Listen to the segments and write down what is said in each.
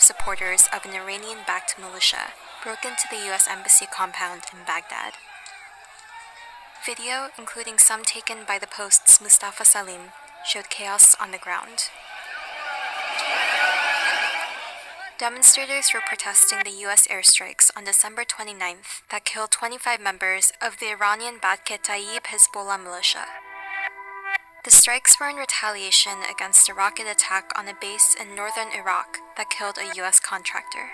supporters of an Iranian-backed militia broke into the U.S. Embassy compound in Baghdad. Video, including some taken by the Post's Mustafa Salim, showed chaos on the ground. Demonstrators were protesting the U.S. airstrikes on December 29th that killed 25 members of the Iranian Ba'ath-e Hezbollah militia. The strikes were in retaliation against a rocket attack on a base in northern Iraq that killed a U.S. contractor.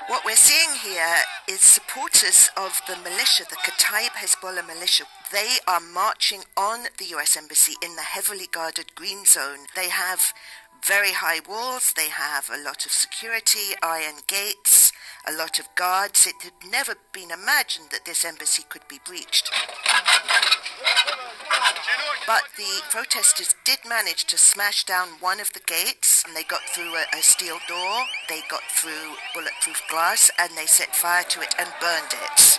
What we're seeing here is supporters of the militia, the Kataib Hezbollah militia. They are marching on the U.S. Embassy in the heavily guarded green zone. They have very high walls, they have a lot of security, iron gates, a lot of guards. It had never been imagined that this embassy could be breached. But the protesters did manage to smash down one of the gates, and they got through a steel door, they got through bulletproof glass, and they set fire to it and burned it.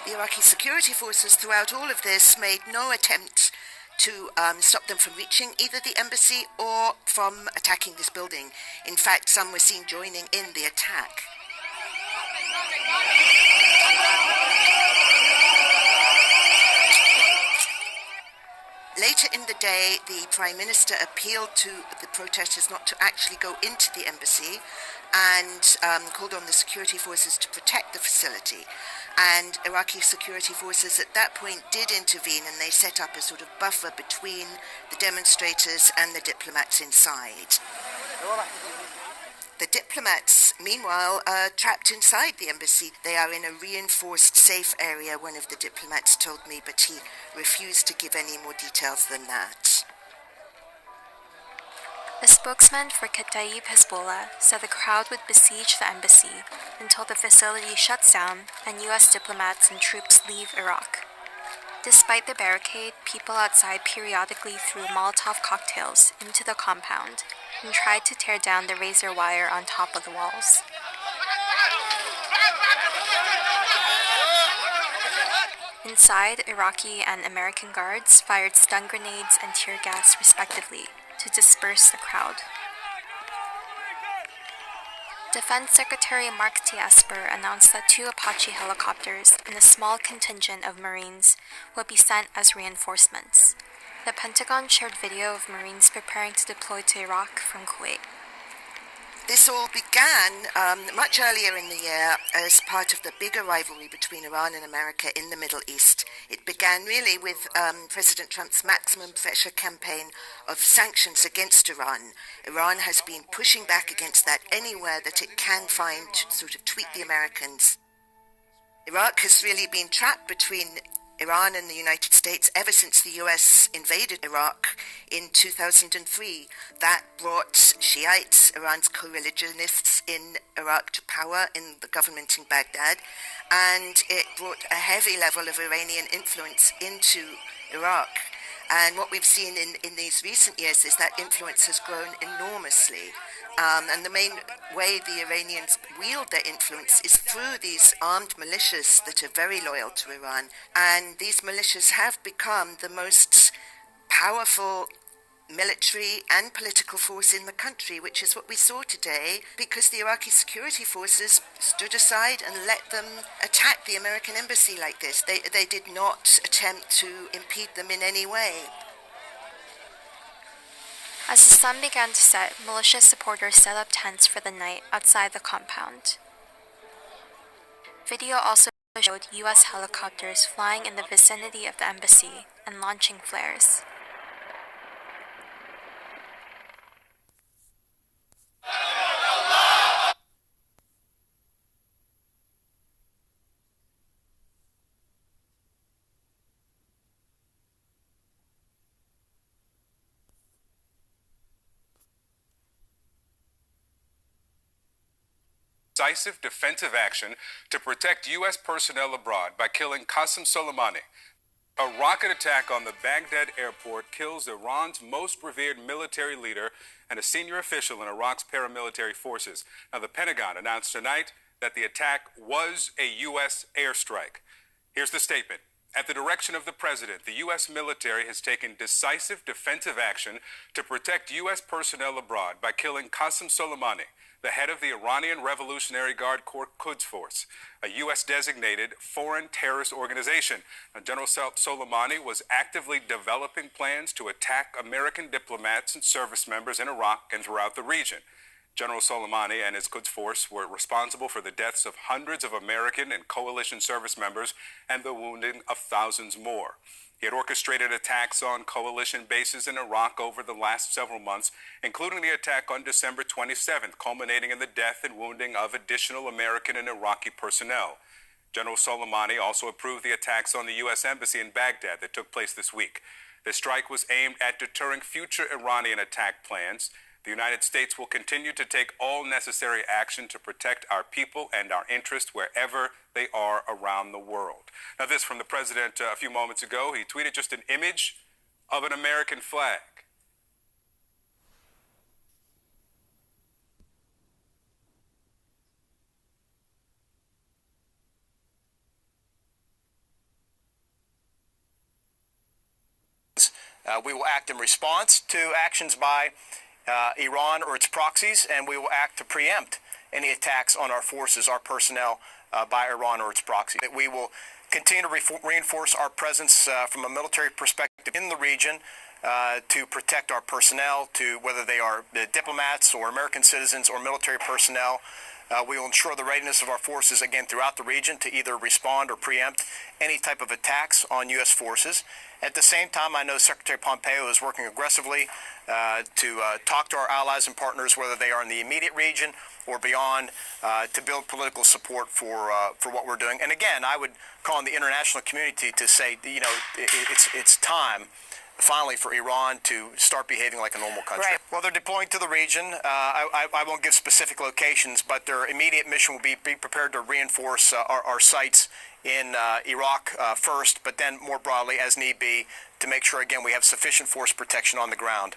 The Iraqi security forces throughout all of this made no attempt to stop them from reaching either the embassy or from attacking this building. In fact, some were seen joining in the attack. Later in the day, the Prime Minister appealed to the protesters not to actually go into the embassy and called on the security forces to protect the facility. And Iraqi security forces at that point did intervene, and they set up a sort of buffer between the demonstrators and the diplomats inside. The diplomats, meanwhile, are trapped inside the embassy. They are in a reinforced safe area, one of the diplomats told me, but he refused to give any more details than that. A spokesman for Kataib Hezbollah said the crowd would besiege the embassy until the facility shuts down and U.S. diplomats and troops leave Iraq. Despite the barricade, people outside periodically threw Molotov cocktails into the compound and tried to tear down the razor wire on top of the walls. Inside, Iraqi and American guards fired stun grenades and tear gas respectively to disperse the crowd. Defense Secretary Mark T. Esper announced that 2 Apache helicopters and a small contingent of Marines would be sent as reinforcements. The Pentagon shared video of Marines preparing to deploy to Iraq from Kuwait. This all began much earlier in the year as part of the bigger rivalry between Iran and America in the Middle East. It began really with President Trump's maximum pressure campaign of sanctions against Iran. Iran has been pushing back against that anywhere that it can find to sort of tweak the Americans. Iraq has really been trapped between Iran and the United States ever since the U.S. invaded Iraq in 2003. That brought Shiites, Iran's co-religionists in Iraq, to power in the government in Baghdad, and it brought a heavy level of Iranian influence into Iraq. And what we've seen in these recent years is that influence has grown enormously. And the main way the Iranians wield their influence is through these armed militias that are very loyal to Iran. And these militias have become the most powerful military and political force in the country, which is what we saw today, because the Iraqi security forces stood aside and let them attack the American embassy like this. They did not attempt to impede them in any way. As the sun began to set, militia supporters set up tents for the night outside the compound. Video also showed U.S. helicopters flying in the vicinity of the embassy and launching flares. Decisive defensive action to protect U.S. personnel abroad by killing Qasem Soleimani. A rocket attack on the Baghdad airport kills Iran's most revered military leader and a senior official in Iraq's paramilitary forces. Now, the Pentagon announced tonight that the attack was a U.S. airstrike. Here's the statement. At the direction of the president, the U.S. military has taken decisive defensive action to protect U.S. personnel abroad by killing Qasem Soleimani, the head of the Iranian Revolutionary Guard Quds Force, a U.S.-designated foreign terrorist organization. Now, General Soleimani was actively developing plans to attack American diplomats and service members in Iraq and throughout the region. General Soleimani and his Quds Force were responsible for the deaths of hundreds of American and coalition service members and the wounding of thousands more. He had orchestrated attacks on coalition bases in Iraq over the last several months, including the attack on December 27th, culminating in the death and wounding of additional American and Iraqi personnel. General Soleimani also approved the attacks on the U.S. Embassy in Baghdad that took place this week. The strike was aimed at deterring future Iranian attack plans. The United States will continue to take all necessary action to protect our people and our interests wherever they are around the world. Now, this from the president a few moments ago. He tweeted just an image of an American flag. We will act in response to actions by Iran or its proxies, and we will act to preempt any attacks on our forces, our personnel, by Iran or its proxies. We will continue to reinforce our presence from a military perspective in the region to protect our personnel, to whether they are diplomats or American citizens or military personnel. We will ensure the readiness of our forces, again, throughout the region to either respond or preempt any type of attacks on U.S. forces. At the same time, I know Secretary Pompeo is working aggressively to talk to our allies and partners, whether they are in the immediate region or beyond, to build political support for what we're doing. And again, I would call on the international community to say, you know, it's time finally for Iran to start behaving like a normal country. Right. Well, they're deploying to the region. I won't give specific locations, but their immediate mission will be prepared to reinforce our sites in Iraq first, but then more broadly, as need be, to make sure, again, we have sufficient force protection on the ground.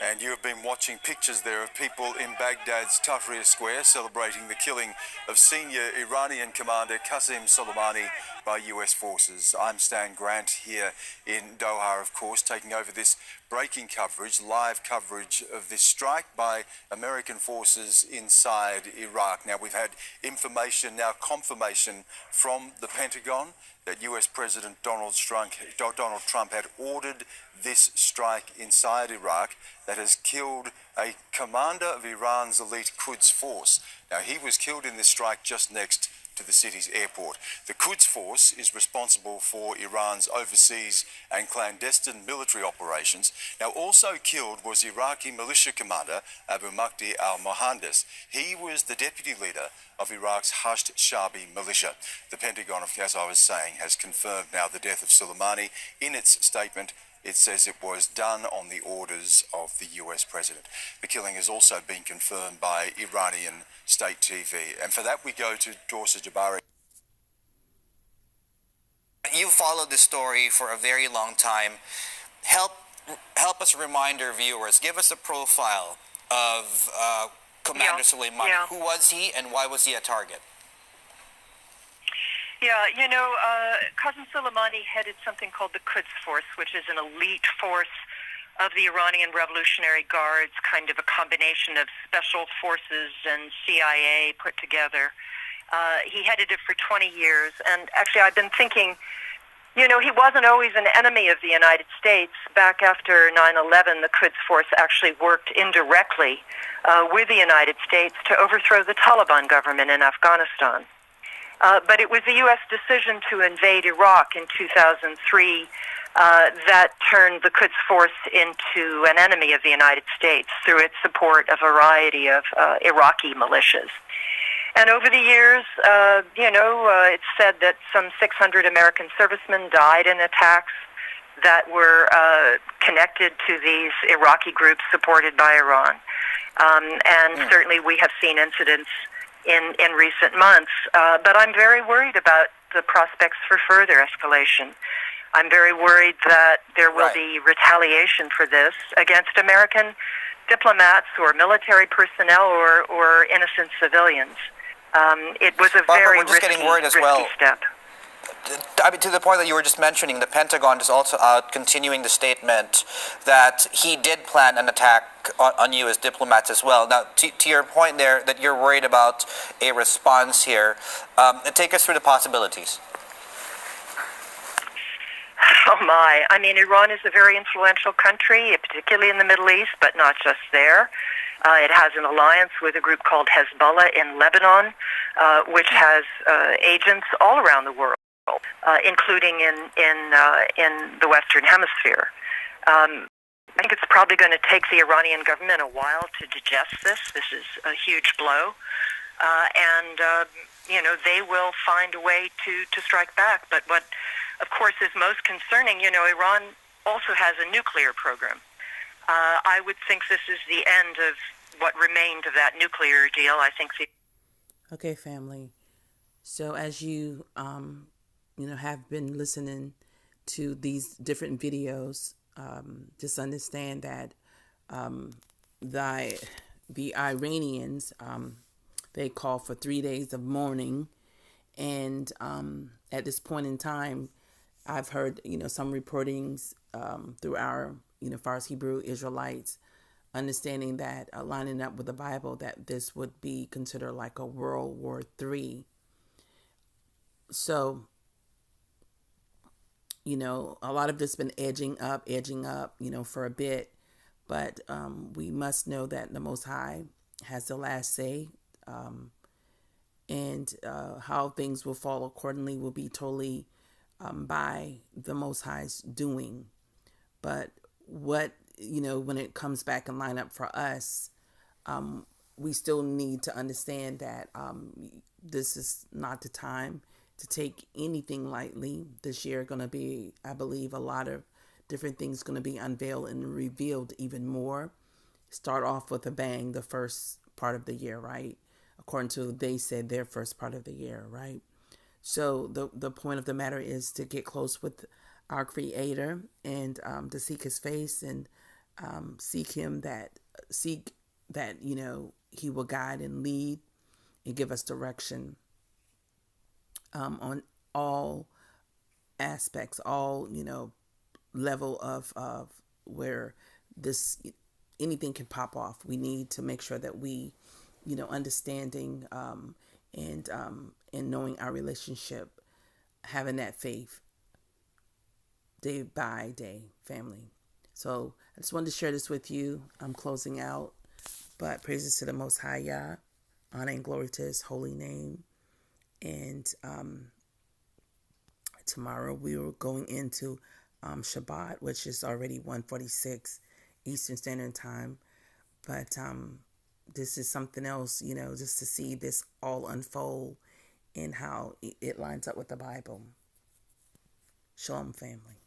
And you have been watching pictures there of people in Baghdad's Tahrir Square celebrating the killing of senior Iranian Commander Qasem Soleimani by US forces. I'm Stan Grant here in Doha, of course, taking over this breaking coverage, live coverage of this strike by American forces inside Iraq. Now, we've had information, now confirmation from the Pentagon that US President Donald Trump had ordered this strike inside Iraq that has killed a commander of Iran's elite Quds Force. Now, he was killed in this strike just next to the city's airport. The Quds Force is responsible for Iran's overseas and clandestine military operations. Now, also killed was Iraqi militia commander Abu Mahdi al-Mohandes. He was the deputy leader of Iraq's Hashd Shabi militia. The Pentagon, as I was saying, has confirmed now the death of Soleimani. In its statement, it says it was done on the orders of the US president. The killing has also been confirmed by Iranian state TV. And for that, we go to Dorsa Jabari. You've followed this story for a very long time. Help us remind our viewers, give us a profile of Commander Soleimani. Yeah. Who was he and why was he a target? Yeah, you know, Qasem Soleimani headed something called the Quds Force, which is an elite force of the Iranian Revolutionary Guards, kind of a combination of special forces and CIA put together. He headed it for 20 years, and actually I've been thinking, you know, he wasn't always an enemy of the United States. Back after 9/11, the Quds Force actually worked indirectly with the United States to overthrow the Taliban government in Afghanistan. But it was the U.S. decision to invade Iraq in 2003 that turned the Quds Force into an enemy of the United States through its support of a variety of Iraqi militias. And over the years, it's said that some 600 American servicemen died in attacks that were connected to these Iraqi groups supported by Iran. Certainly we have seen incidents in recent months, but I'm very worried about the prospects for further escalation. I'm very worried that there will Right. be retaliation for this against American diplomats or military personnel or innocent civilians. It was a Barbara, very we're just getting worried as well. step. I mean, to the point that you were just mentioning, the Pentagon is also out continuing the statement that he did plan an attack on U.S. diplomats as well. Now, to your point there, that you're worried about a response here, take us through the possibilities. Oh my. I mean, Iran is a very influential country, particularly in the Middle East, but not just there. It has an alliance with a group called Hezbollah in Lebanon, which has agents all around the world, including in the Western Hemisphere. I think it's probably going to take the Iranian government a while to digest this. This is a huge blow. They will find a way to strike back. But what, of course, is most concerning, Iran also has a nuclear program. I would think this is the end of what remained of that nuclear deal. I think Okay, family. So as you, have been listening to these different videos, just understand that the Iranians, they call for 3 days of mourning. And at this point in time, I've heard, some reportings through our, far as Hebrew Israelites, understanding that lining up with the Bible, that this would be considered like a World War III. So, a lot of this been edging up, for a bit. But we must know that the Most High has the last say. And how things will fall accordingly will be totally by the Most High's doing. But what, when it comes back and line up for us, we still need to understand that this is not the time to take anything lightly. This year going to be, I believe, a lot of different things going to be unveiled and revealed even more. Start off with a bang the first part of the year, right? According to, they said, their first part of the year, right? So the point of the matter is to get close with our Creator and to seek His face and seek that He will guide and lead and give us direction on all aspects, all level of where anything can pop off. We need to make sure that we understanding and knowing our relationship, having that faith day by day, family. So I just wanted to share this with you. I'm closing out, but praises to the Most High Yah, honor and glory to His holy name. And tomorrow we are going into Shabbat, which is already 1:46 Eastern Standard Time. But this is something else, just to see this all unfold and how it lines up with the Bible. Shalom, family.